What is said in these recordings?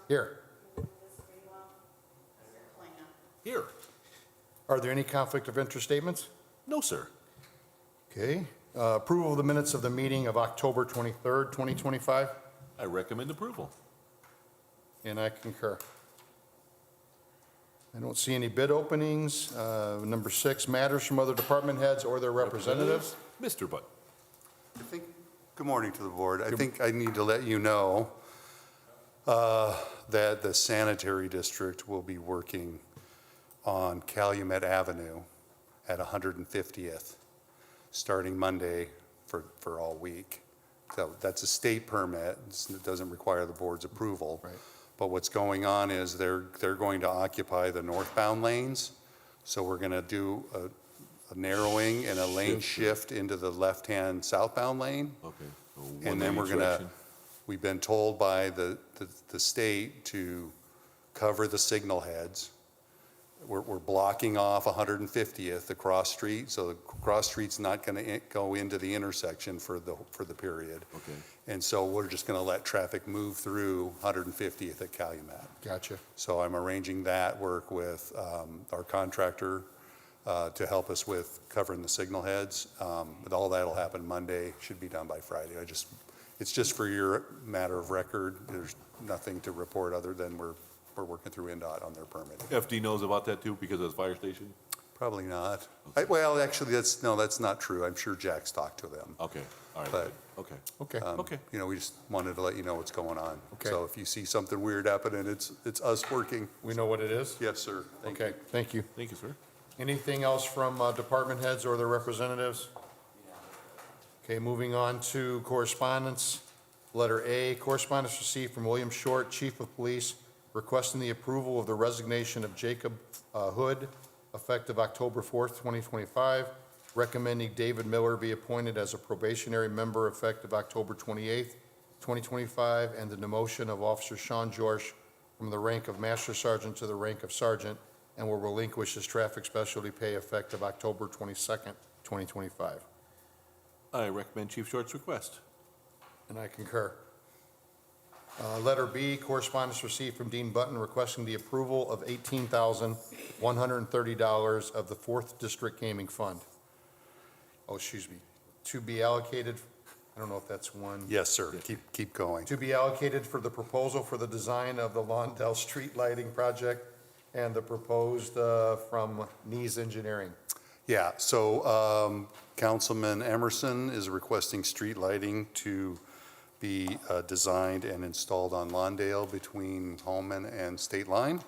Here. Here. Are there any conflict of interest statements? No, sir. Okay. Approval of the minutes of the meeting of October 23rd, 2025, I recommend approval. and I concur. I don't see any bid openings. Number 6, matters from other department heads or their representatives. Mr. Butt. Good morning to the board. I think I need to let you know that the sanitary district will be working on Calumet Avenue at 150th, starting Monday for all week. So that's a state permit. It doesn't require the board's approval. Right. But what's going on is they're going to occupy the northbound lanes. So we're going to do a narrowing and a lane shift into the left-hand southbound lane. Okay. So And then one we're each gonna, direction. we've been told by the state to cover the signal heads. We're blocking off 150th, the cross street, so the cross street's not gonna go into the intersection for the period. Okay. And so we're just gonna let traffic move through 150th at Calumet. Gotcha. So I'm arranging that work with our contractor to help us with covering the signal heads. But all that'll happen Monday, should be done by Friday. It's just for your matter of record. There's nothing to report other than we're working through NDOT on their permit. FD knows about that too because of the fire station? Probably not. Well, actually, that's not true. I'm sure Jack's talked to them. Okay, all right. But- Okay. Okay. Okay. You know, we just wanted to let you know what's going on. Okay. So if you see something weird happening, it's us working. We know what it is? Yes, sir. Thank you. Okay, thank you. Thank you, sir. Anything else from department heads or their representatives? Okay, moving on to correspondence. Letter A, correspondence received from William Short, Chief of Police, requesting the approval of the resignation of Jacob Hood, effective October 4th, 2025, recommending David Miller be appointed as a probationary member effective October 28th, 2025, and the demotion of Officer Sean George from the rank of Master Sergeant to the rank of Sergeant, and will relinquish his traffic specialty pay effective October 22nd, 2025. I recommend Chief Short's request. And I concur. Letter B, correspondence received from Dean Button requesting the approval of $18,130 of the 4th District Gaming Fund. Oh, excuse me, to be allocated, I don't know if that's one. Yes, sir. Keep going. To be allocated for the proposal for the design of the Lawndale Street Lighting Project and the proposed from Nees Engineering. Yeah, so Councilman Emerson is requesting street lighting to be designed and installed on Lawndale between Holman and State Line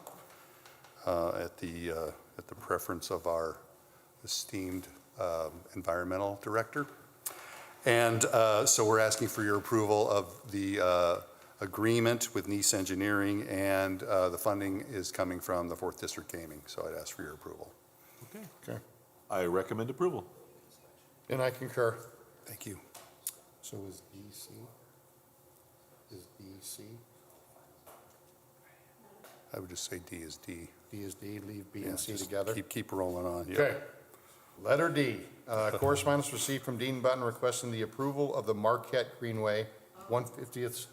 at the preference of our esteemed environmental director. And so we're asking for your approval of the agreement with Nees Engineering, and the funding is coming from the 4th District Gaming, so I'd ask for your approval. Okay. Okay. I recommend approval. And I concur. Thank you. So is DC? Is DC? I would just say D is D. D is D, leave B Yeah, and C just together? Keep rolling on. Yeah. Okay. Letter D, correspondence received from Dean Button requesting the approval of the Marquette Greenway, 150th,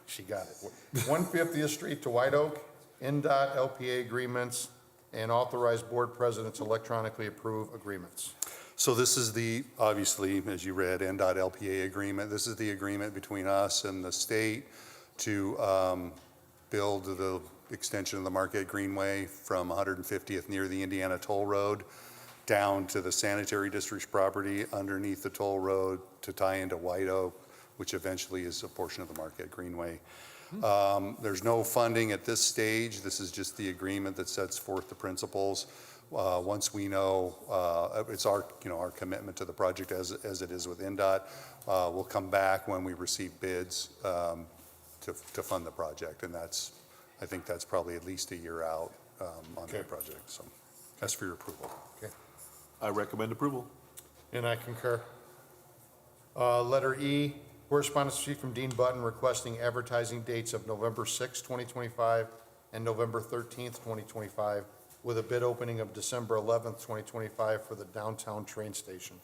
she got it, 150th Street to White Oak, NDOT LPA agreements, and authorized board presidents electronically approve agreements. So this is the, obviously, as you read, NDOT LPA agreement. This is the agreement between us and the state to build the extension of the Marquette Greenway from 150th near the Indiana Toll Road down to the sanitary district's property underneath the toll road to tie into White Oak, which eventually is a portion of the Marquette Greenway. There's no funding at this stage. This is just the agreement that sets forth the principles. Once we know, it's our commitment to the project as it is with NDOT. We'll come back when we receive bids to fund the project, and I think that's probably at least a year out on that project. So that's for your approval. Okay. I recommend approval. And I concur. Letter E, correspondence received from Dean Button requesting advertising dates of November 6, 2025 and November 13th, 2025, with a bid opening of December 11th, 2025 for the downtown train station.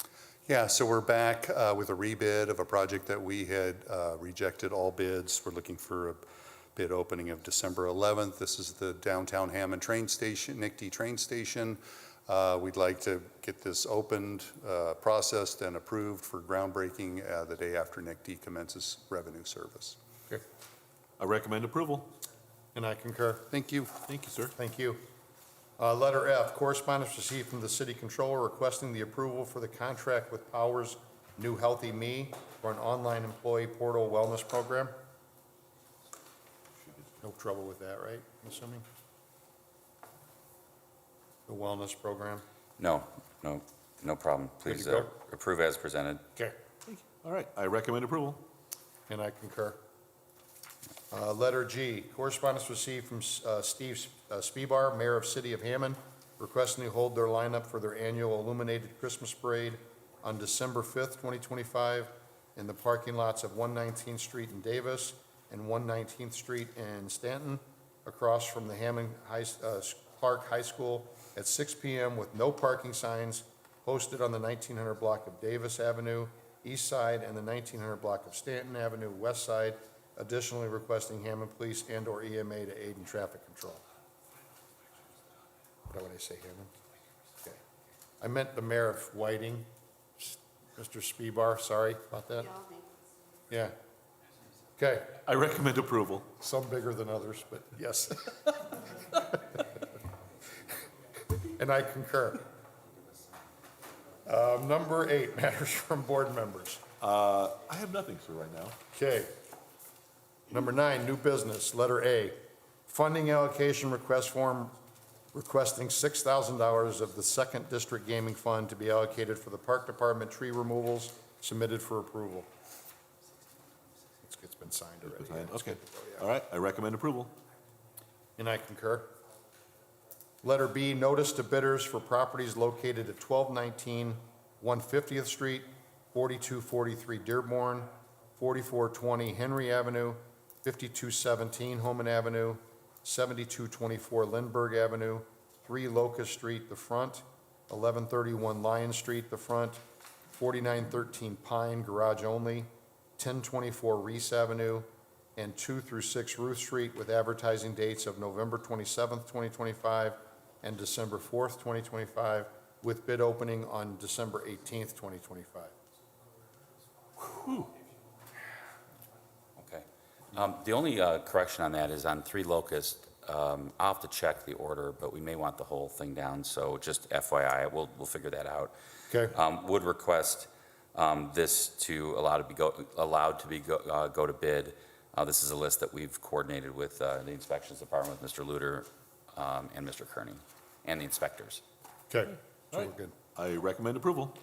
Yeah, so we're back with a rebid of a project that we had rejected all bids. We're looking for bid opening of December 11th. This is the downtown Hammond train station, NICD train station. We'd like to get this opened, processed, and approved for groundbreaking the day after NICD commences revenue service. Okay. I recommend approval. And I concur. Thank you. Thank you, sir. Thank you. Letter F, correspondence received from the city controller requesting the approval for the contract with Powers New Healthy Me for an online employee portal wellness program. No trouble with that, right, I'm assuming? The wellness program? No problem. Good Please to go. approve as presented. Okay. All right, I recommend approval. And I concur. Letter G, correspondence received from Steve Spebar, Mayor of City of Hammond, requesting to hold their lineup for their annual illuminated Christmas parade on December 5th, 2025, in the parking lots of 119th Street in Davis and 119th Street in Stanton, across from the Hammond Clark High School at 6 p.m. with no parking signs posted on the 1900 block of Davis Avenue, east side, and the 1900 block of Stanton Avenue, west side, additionally requesting Hammond Police and/or EMA to aid in traffic control. Is that what I say, Hammond? Okay. I meant the mayor of Whiting, Mr. Spebar, sorry about that. Yeah. Okay, I recommend approval. some bigger than others, but yes. And I concur. Number 8, matters from board members. I have nothing, sir, right now. Okay. Number 9, new business, letter A, funding allocation request form requesting $6,000 of the Second District Gaming Fund to be allocated for the Park Department tree removals submitted for approval. It's been signed already. Okay. All right, I recommend approval. And I concur. Letter B, notice to bidders for properties located at 1219 150th Street, 4243 Dearborn, 4420 Henry Avenue, 5217 Homan Avenue, 7224 Lindbergh Avenue, 3 Locust Street, the front, 1131 Lion Street, the front, 4913 Pine, garage only, 1024 Reese Avenue, and 2 through 6 Ruth Street, with advertising dates of November 27th, 2025, and December 4th, 2025, with bid opening on December 18th, 2025. Okay. The only correction on that is on 3 Locust. I'll have to check the order, but we may want the whole thing down, so just FYI, we'll figure that out. Okay? Would request this to allowed to go to bid. This is a list that we've coordinated with the inspections department, with Mr. Luter and Mr. Kearney, and the inspectors. Okay, so All right. we're good. I recommend approval.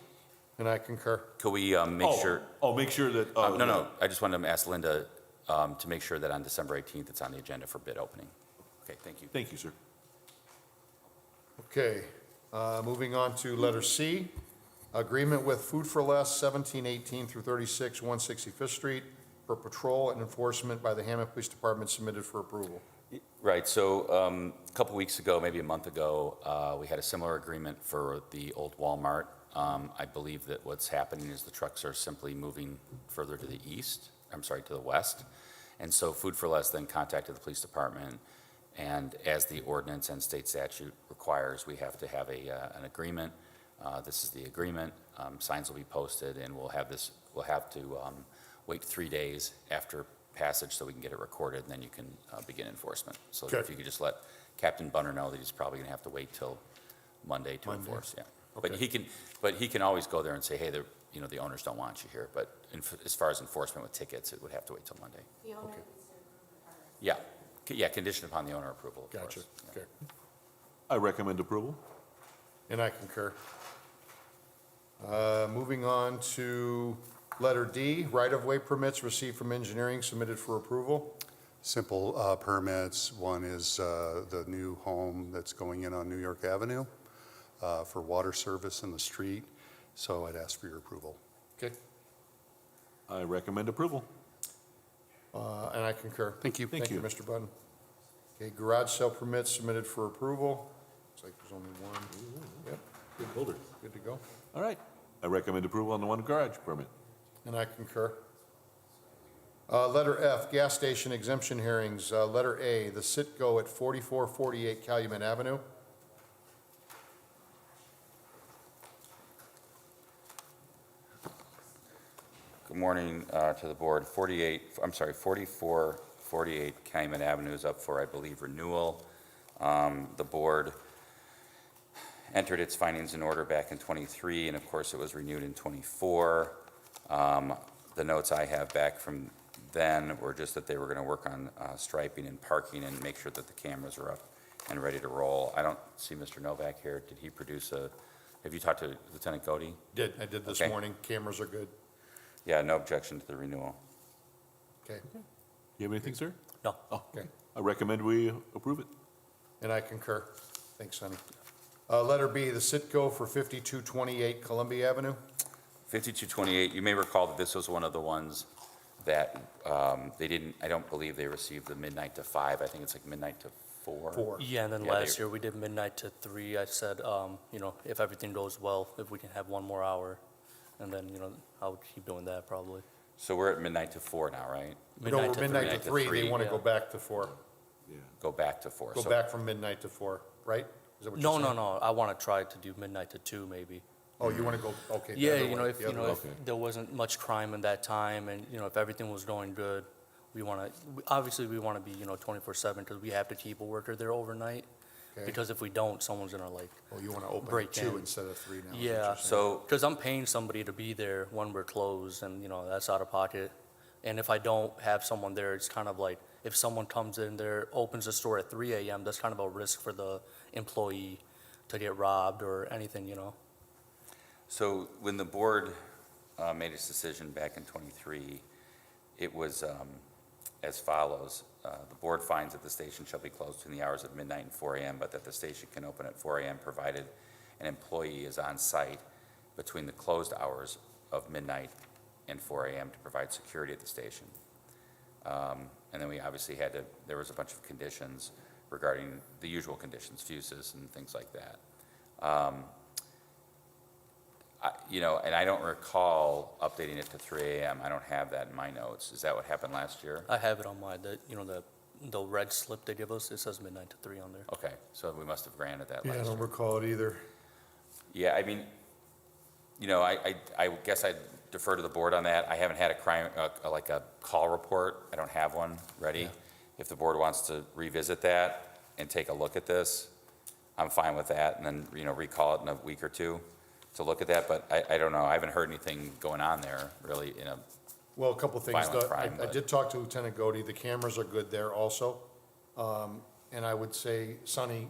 And I concur. Could we make sure? Oh, make sure that. No, I just wanted to ask Linda to make sure that on December 18th, it's on the agenda for bid opening. Okay, thank you. Thank you, sir. Okay, moving on to letter C, agreement with Food for Less, 1718 through 36, 165th Street, for patrol and enforcement by the Hammond Police Department, submitted for approval. Right, so a couple weeks ago, maybe a month ago, we had a similar agreement for the old Walmart. I believe that what's happening is the trucks are simply moving further to the to the west. And so Food for Less then contacted the police department, and as the ordinance and state statute requires, we have to have an agreement. This is the agreement. Signs will be posted, and we'll have to wait 3 days after passage so we can get it recorded, and then you can begin enforcement. So Okay. if you could just let Captain Bunner know that he's probably going to have to wait till Monday to enforce. Yeah, Okay. but he can always go there and say, hey, the owners don't want you here. But as far as enforcement with tickets, it would have to wait till Monday. The owner Okay. needs to approve the Yeah, conditioned upon the owner approval, of Gotcha, course. Yeah. okay. I recommend approval. And I concur. Moving on to letter D, right-of-way permits received from engineering, submitted for approval. Simple permits. One is the new home that's going in on New York Avenue for water service in the street. So I'd ask for your approval. Okay, I recommend approval. and I concur. Thank you. Thank you, Mr. Budden. Okay, garage sale permits submitted for approval. Looks like there's only one. Yep, Good holder. good to go. All right. I recommend approval on the one garage permit. And I concur. Letter F, gas station exemption hearings. Letter A, the sit-go at 4448 Calumet Avenue. Good morning to the board. 4448 Calumet Avenue is up for, I believe, renewal. The board entered its findings in order back in '23, and of course, it was renewed in '24. The notes I have back from then were just that they were going to work on striping and parking and make sure that the cameras are up and ready to roll. I don't see Mr. Novak here. Did he produce have you talked to Lieutenant Godey? I did this Okay. morning. Cameras are good. Yeah, no objection to the renewal. Okay, You have anything, sir? No. Oh, okay. I recommend we approve it. And I concur. Thanks, Sonny. Letter B, the sit-go for 5228 Columbia Avenue. 5228, you may recall that this was one of the ones that they didn't, I don't believe they received the midnight to 5. I think it's like midnight to 4. 4. Yeah, and then Yeah, last they- year we did midnight to 3. I said, if everything goes well, if we can have one more hour, and then, I would keep doing that probably. So we're at midnight to 4 now, right? No, we're midnight to 3. They 3. want to go Yeah. back to 4. Yeah. Go back to 4. Go So- back from midnight to 4, right? Is that what you're No, saying? no, no. I want to try to do midnight to 2 maybe. Oh, you want to go, okay. the Yeah, other way, if, the other way. Okay. there wasn't much crime in that time and, if everything was going good, we want to, obviously we want to be, 24/7 because we have to keep a worker there overnight. Okay. Because if we don't, someone's going to Oh, you want to open break at 2 in. instead of 3 now? is what Yeah. you're saying. So, Because I'm paying somebody to be there when we're closed, and, that's out of pocket. And if I don't have someone there, it's kind of like, if someone comes in there, opens the store at 3 a.m., that's kind of a risk for the employee to get robbed or anything, so when the board made its decision back in '23, it was as follows. The board finds that the station shall be closed between the hours of midnight and 4 a.m., but that the station can open at 4 a.m. provided an employee is on site between the closed hours of midnight and 4 a.m. to provide security at the station. And then we obviously there was a bunch of conditions regarding the usual conditions, fuses and things like that. And I don't recall updating it to 3 a.m. I don't have that in my notes. Is that what happened last year? I have it on the red slip they give us, it says midnight to 3 on there. Okay, so we must have granted that Yeah, I last don't year. recall it either. Yeah, I mean, I guess I'd defer to the board on that. I haven't had a crime, like a call report. I don't have one ready. Yeah. If the board wants to revisit that and take a look at this, I'm fine with that, and then, recall it in a week or two to look at that, but I don't know. I haven't heard anything going on there, really, Well, a couple things. Violent crime, I but- did talk to Lieutenant Godey. The cameras are good there also. And I would say, Sonny,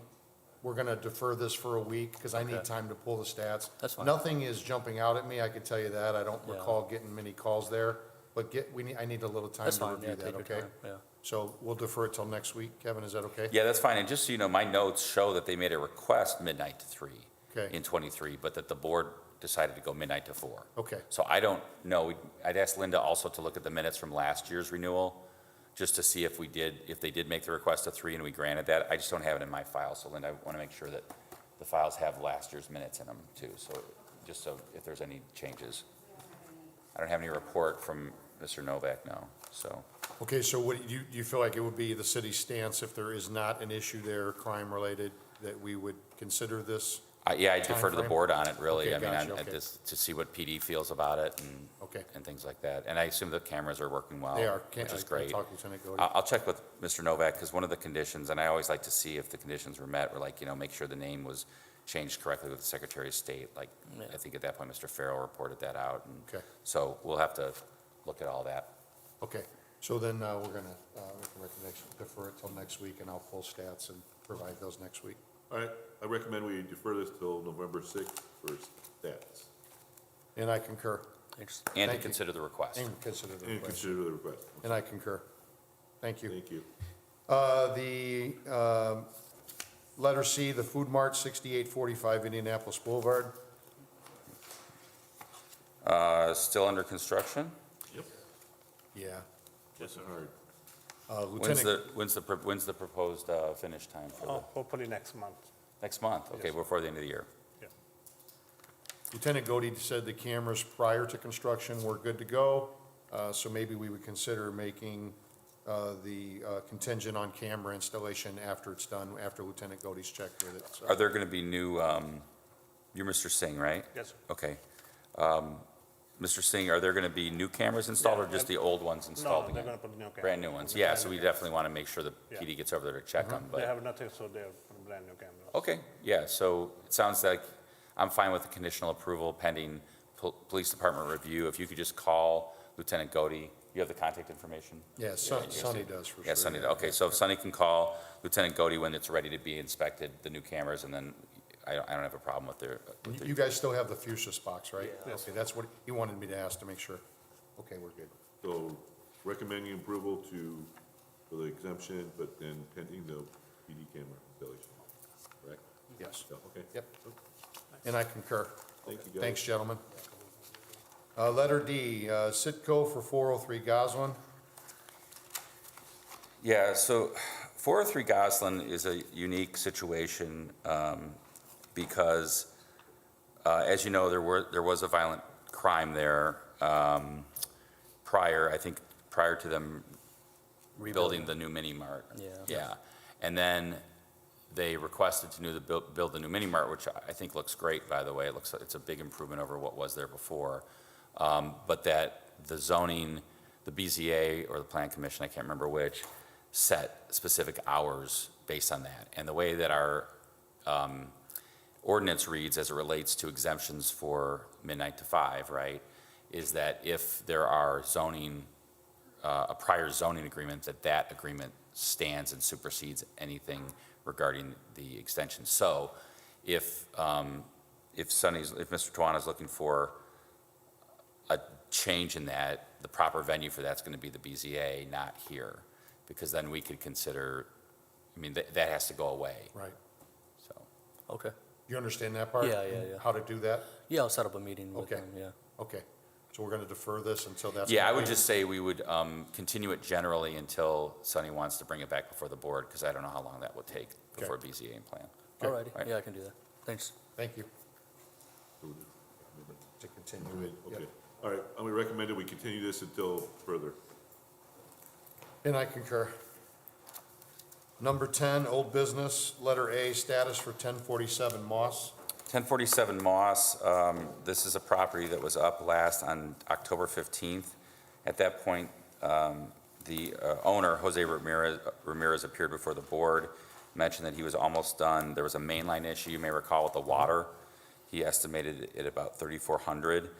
we're going to defer this for a week because I need Okay. time to pull the stats. That's fine. Nothing is jumping out at me, I can tell you that. I don't Yeah. recall getting many calls there, but I need a little time That's to fine, review yeah, that, take your okay? time, yeah. So we'll defer it till next week. Kevin, is that okay? Yeah, that's fine, and just so you know, my notes show that they made a request midnight to 3 Okay. in '23, but that the board decided to go midnight to 4. Okay, So I don't know, I'd ask Linda also to look at the minutes from last year's renewal, just to see if they did make the request of 3 and we granted that. I just don't have it in my file, so Linda, I want to make sure that the files have last year's minutes in them too, so if there's any changes. I don't have any report from Mr. Novak, no, so. okay, so what, you feel like it would be the city's stance if there is not an issue there, crime-related, that we would consider this? Yeah, I defer to the Timeframe? board on it, really. Okay, I mean, gotcha, at okay. this, to see what PD feels about it and. Okay. And things like that. And I assume the cameras are working well. They are. Which is I great. talked to Lieutenant Godey. I'll check with Mr. Novak, because one of the conditions, and I always like to see if the conditions were met, were like, make sure the name was changed correctly with the Secretary of State. Like, Yeah. I think at that point, Mr. Farrell reported that out. And Okay. so we'll have to look at all that. Okay, so then we're going to make a recommendation, defer it till next week, and I'll pull stats and provide those next week. All right, I recommend we defer this till November 6th for stats. And I concur, Thanks. And to Thank you. consider the request. and consider the And request. consider the request. And I concur. Thank you. Thank you. The letter C, the Food Mart, 6845 Indianapolis Boulevard. Still under construction? Yep. Yeah. Yes, hard. When's the proposed finish time for the, Hopefully next month. next month? Okay, before the end of the year. Lieutenant Godey said the cameras prior to construction were good to go. So maybe we would consider making the contingent on camera installation after it's done, after Lieutenant Godey's checked with it. So- Are there going to be new, you're Mr. Singh, right? Yes, sir. Okay. Mr. Singh, are there going to be new cameras installed or just the old ones installed No, they're again? gonna put new cameras. Brand new ones, Brand yeah, new so we cameras. definitely want to make sure the Yeah. PD gets over there to check them, They but, have nothing, so they're putting brand new cameras. okay, yeah, so it sounds like I'm fine with the conditional approval pending police department review. If you could just call Lieutenant Godey, you have the contact information? Yeah, Sonny does for sure. Yeah, Sonny, okay, so if Sonny can call Lieutenant Godey when it's ready to be inspected, the new cameras, and then I don't have a problem with the. You guys still have the fuchsia box, right? Yes. Okay, that's what he wanted me to ask to make sure. Okay, we're good. So recommending approval for the exemption, but then pending the PD camera installation, correct? Yes. Yeah, okay. Yep. And I concur. Thank you, guys. Thanks, gentlemen. Letter D, Sitco for 403 Goslin. Yeah, so 403 Goslin is a unique situation because, as you know, there was a violent crime there prior to them building the new mini mart. Yeah. Yeah, and then they requested to build the new mini mart, which I think looks great, by the way. It looks like it's a big improvement over what was there before. But that the zoning, the BZA or the Plan Commission, I can't remember which, set specific hours based on that. And the way that our ordinance reads as it relates to exemptions for midnight to 5, right, is that if there are zoning, a prior zoning agreement, that agreement stands and supersedes anything regarding the extension. So if Mr. Tawana is looking for a change in that, the proper venue for that's going to be the BZA, not here, because then we could consider, I mean, that has to go away, Right. so. Okay. You understand that part? Yeah. How to do that? Yeah, I'll set up a meeting with Okay. them, yeah. Okay. So we're going to defer this until that's. Yeah, I would complete? just say we would continue it generally until Sonny wants to bring it back before the board, because I don't know how long that will take before BZA and plan. Okay. All righty, Right. yeah, I can do that. Thanks. Thank you. So we To do continue it, it. okay. Yep. All right, and we recommend that we continue this until further. And I concur. Number 10, old business, letter A, status for 1047 Moss. 1047 Moss, this is a property that was up last on October 15th. At that point, the owner, Jose Ramirez, appeared before the board, mentioned that he was almost done. There was a mainline issue, you may recall, with the water. He estimated it about 3,400.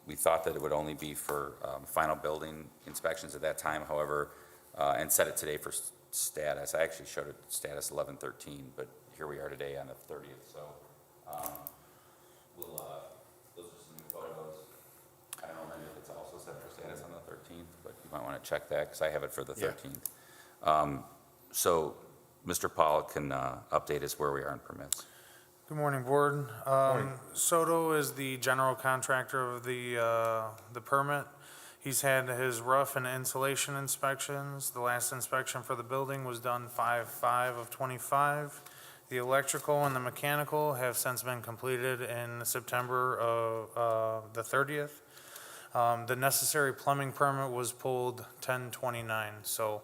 We thought that it would only be for final building inspections at that time, however, and set it today for status. I actually showed it status 11/13, but here we are today on the 30th, so those are some new photos. I don't know maybe if it's also set for status on the 13th, but you might want to check that because I have it for the Yeah. 13th. So Mr. Paul can update us where we are in permits. Good morning, Board. Morning. Soto is the general contractor of the permit. He's had his roof and insulation inspections. The last inspection for the building was done 5/5 of '25. The electrical and the mechanical have since been completed in September of the 30th. The necessary plumbing permit was pulled 10/29. So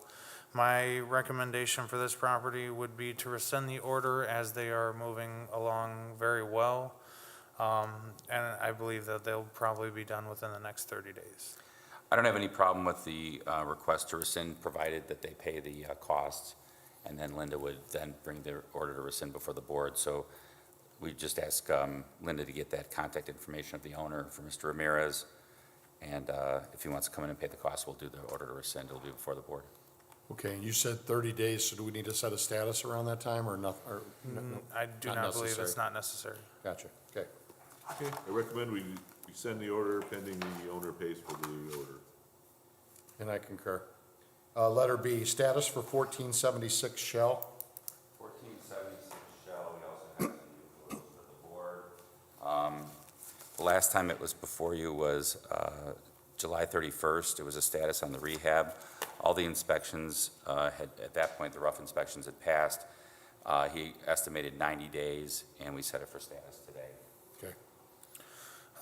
my recommendation for this property would be to rescind the order as they are moving along very well. And I believe that they'll probably be done within the next 30 days. I don't have any problem with the request to rescind, provided that they pay the costs, and then Linda would then bring the order to rescind before the board. So we just ask Linda to get that contact information of the owner for Mr. Ramirez, and if he wants to come in and pay the costs, we'll do the order to rescind. It'll be before the board. Okay, you said 30 days, so do we need to set a status around that time or nothing? I do Not not believe necessary. it's not necessary. Gotcha, okay. Okay, I recommend we send the order pending the owner pays for the order. And I concur. Letter B, status for 1476 Shell. 1476 Shell, we also have some new photos for the board. The last time it was before you was July 31st. It was a status on the rehab. All the inspections at that point, the rough inspections had passed. He estimated 90 days, and we set it for status today. Okay.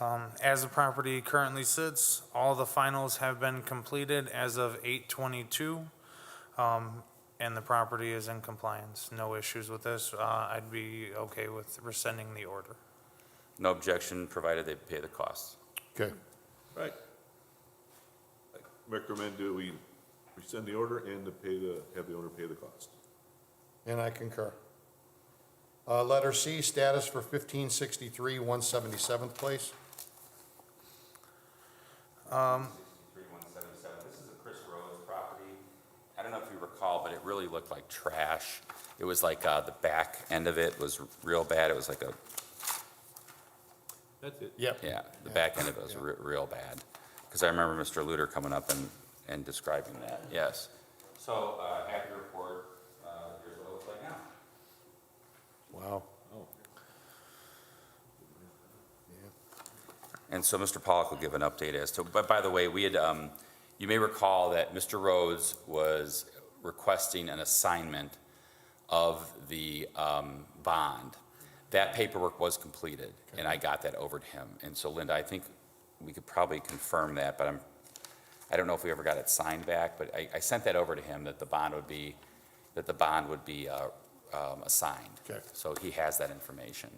As the property currently sits, all the finals have been completed as of 8/22, and the property is in compliance. No issues with this. I'd be okay with rescinding the order. No objection, provided they pay the costs. Okay. Right. I recommend that we rescind the order and have the owner pay the cost. And I concur. Letter C, status for 1563 177th Place. 3177. This is a Chris Rhodes property. I don't know if you recall, but it really looked like trash. It was like the back end of it was real bad. It was like a, That's it. Yep. yeah, the back end of it was real bad. Because I remember Mr. Luter coming up and describing that, yes. So, happy to report, here's what it looks like now. Wow. Oh. And so Mr. Pollock will give an update as to, but by the way, we had, you may recall that Mr. Rhodes was requesting an assignment of the bond. That paperwork was completed, and I got that over to him. And so Linda, I think we could probably confirm that, but I don't know if we ever got it signed back, but I sent that over to him, that the bond would be assigned. Okay. So he has that information.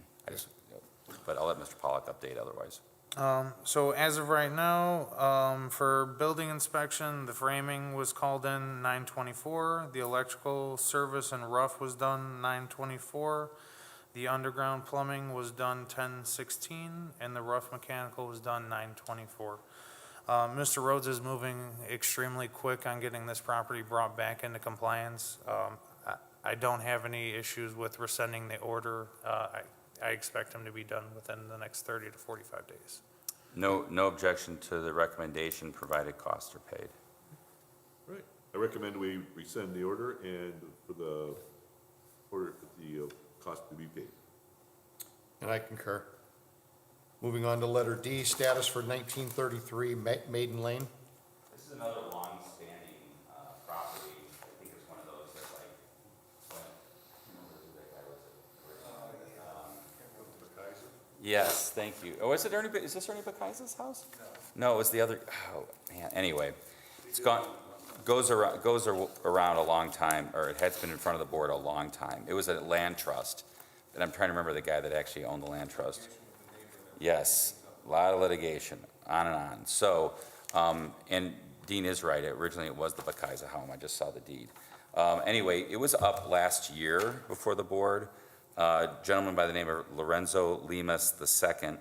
But I'll let Mr. Pollock update otherwise. So as of right now, for building inspection, the framing was called in 9/24. The electrical service and rough was done 9/24. The underground plumbing was done 10/16, and the rough mechanical was done 9/24. Mr. Rhodes is moving extremely quick on getting this property brought back into compliance. I don't have any issues with rescinding the order. I expect him to be done within the next 30 to 45 days. No objection to the recommendation, provided costs are paid. Right. I recommend we rescind the order and for the cost to be paid. And I concur. Moving on to letter D, status for 1933 Maiden Lane. This is another long-standing property. I think it's one of those that like, yes, thank you. Oh, is this Ernie Bakaisa's house? No, it was the other, oh, man, anyway. It's goes around a long time, or it has been in front of the board a long time. It was a land trust, and I'm trying to remember the guy that actually owned the land trust. Yes, a lot of litigation, on and on. So, and Dean is right, originally it was the Bakaisa home, I just saw the deed. Anyway, it was up last year before the board. A gentleman by the name of Lorenzo Lemus II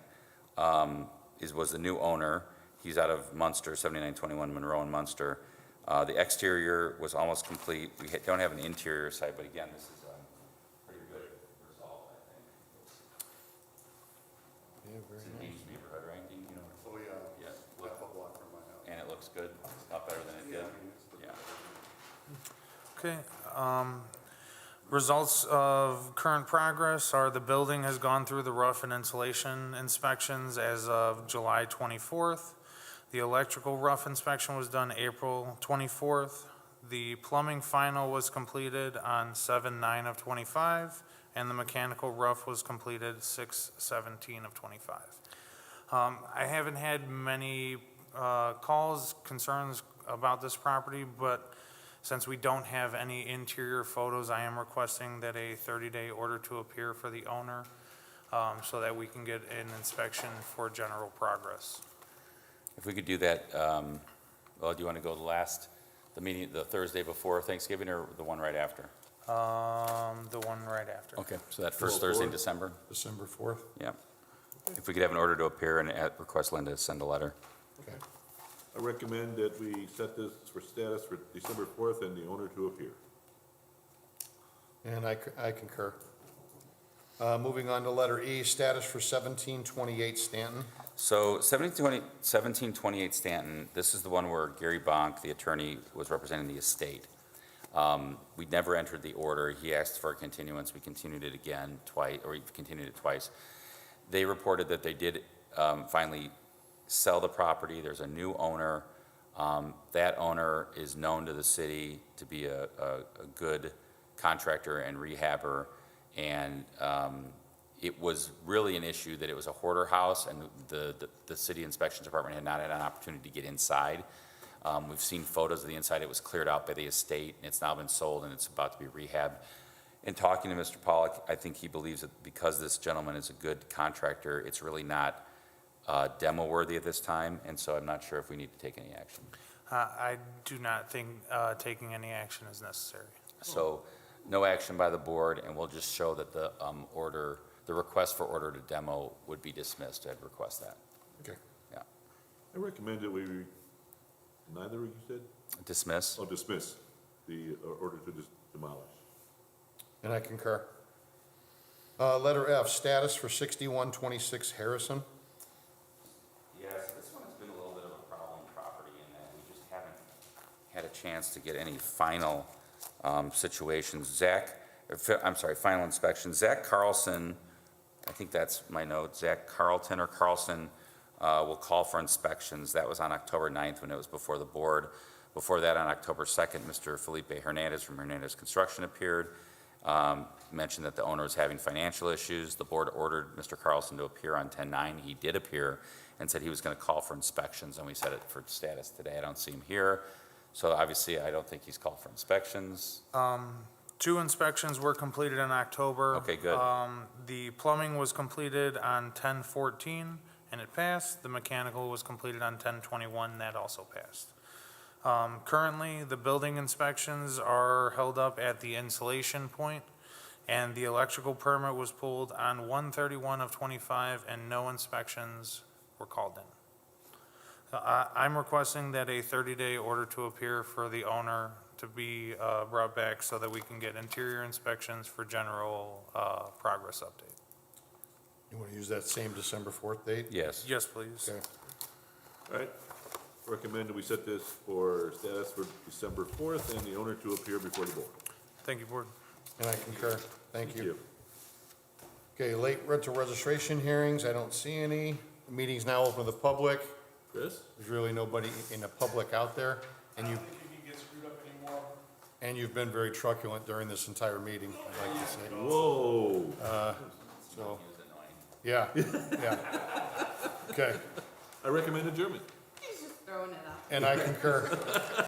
was the new owner. He's out of Munster, 7921 Monroe in Munster. The exterior was almost complete. We don't have an interior site, but again, this is a pretty good result, I think. Yeah, It's very in nice. Dean's neighborhood, right, Dean? You know, Oh, yeah. yeah, Half a block from my house. and it looks good, a lot better than it did. Yeah. Okay, results of current progress are the building has gone through the rough and insulation inspections as of July 24th. The electrical rough inspection was done April 24th. The plumbing final was completed on 7/9 of '25, and the mechanical rough was completed 6/17 of '25. I haven't had many calls, concerns about this property, but since we don't have any interior photos, I am requesting that a 30-day order to appear for the owner so that we can get an inspection for general progress. If we could do that, well, do you want to go the meeting, the Thursday before Thanksgiving or the one right after? The one right after. Okay, so that first Thursday in December? December 4th. Yeah. If we could have an order to appear and request Linda to send a letter. Okay. I recommend that we set this for status for December 4th and the owner to appear. And I concur. Moving on to letter E, status for 1728 Stanton. So 1728 Stanton, this is the one where Gary Bonk, the attorney, was representing the estate. We never entered the order. He asked for a continuance. We continued it again twice, or we continued it twice. They reported that they did finally sell the property. There's a new owner. That owner is known to the city to be a good contractor and rehabber, and it was really an issue that it was a hoarder house, and the city inspections department had not had an opportunity to get inside. We've seen photos of the inside. It was cleared out by the estate, and it's now been sold, and it's about to be rehabbed. In talking to Mr. Pollock, I think he believes that because this gentleman is a good contractor, it's really not demo-worthy at this time, and so I'm not sure if we need to take any action. I do not think taking any action is necessary. So, no action by the board, and we'll just show that the request for order to demo would be dismissed. I'd request that. Okay. Yeah. I recommend that we, neither, you said? Dismiss? Oh, dismiss the order to demolish. And I concur. Letter F, status for 6126 Harrison. Yes, this one has been a little bit of a problem property in that we just haven't had a chance to get any final situations. Final inspection. Zach Carlson, I think that's my note, Zach Carlton or Carlson will call for inspections. That was on October 9th when it was before the board. Before that, on October 2nd, Mr. Felipe Hernandez from Hernandez Construction appeared, mentioned that the owner was having financial issues. The board ordered Mr. Carlson to appear on 10/9. He did appear and said he was going to call for inspections, and we set it for status today. I don't see him here. So obviously, I don't think he's called for inspections. 2 inspections were completed in October. Okay, good. The plumbing was completed on 10/14, and it passed. The mechanical was completed on 10/21, that also passed. Currently, the building inspections are held up at the insulation point, and the electrical permit was pulled on 1/31 of 25, and no inspections were called in. I'm requesting that a 30-day order to appear for the owner to be brought back so that we can get interior inspections for general progress update. You want to use that same December 4th date? Yes. Yes, please. Okay. All right. Recommend that we set this for status for December 4th and the owner to appear before the board. Thank you, Board. And I concur. Thank you. Okay, late rental registration hearings, I don't see any. The meeting's now open to the public. Chris? There's really nobody in the public out there. And you, think you can get screwed up anymore. and you've been very truculent during this entire meeting, I'd like to say. Whoa. So, yeah, yeah. Okay, I recommend adjournment. He's just throwing it out. and I concur.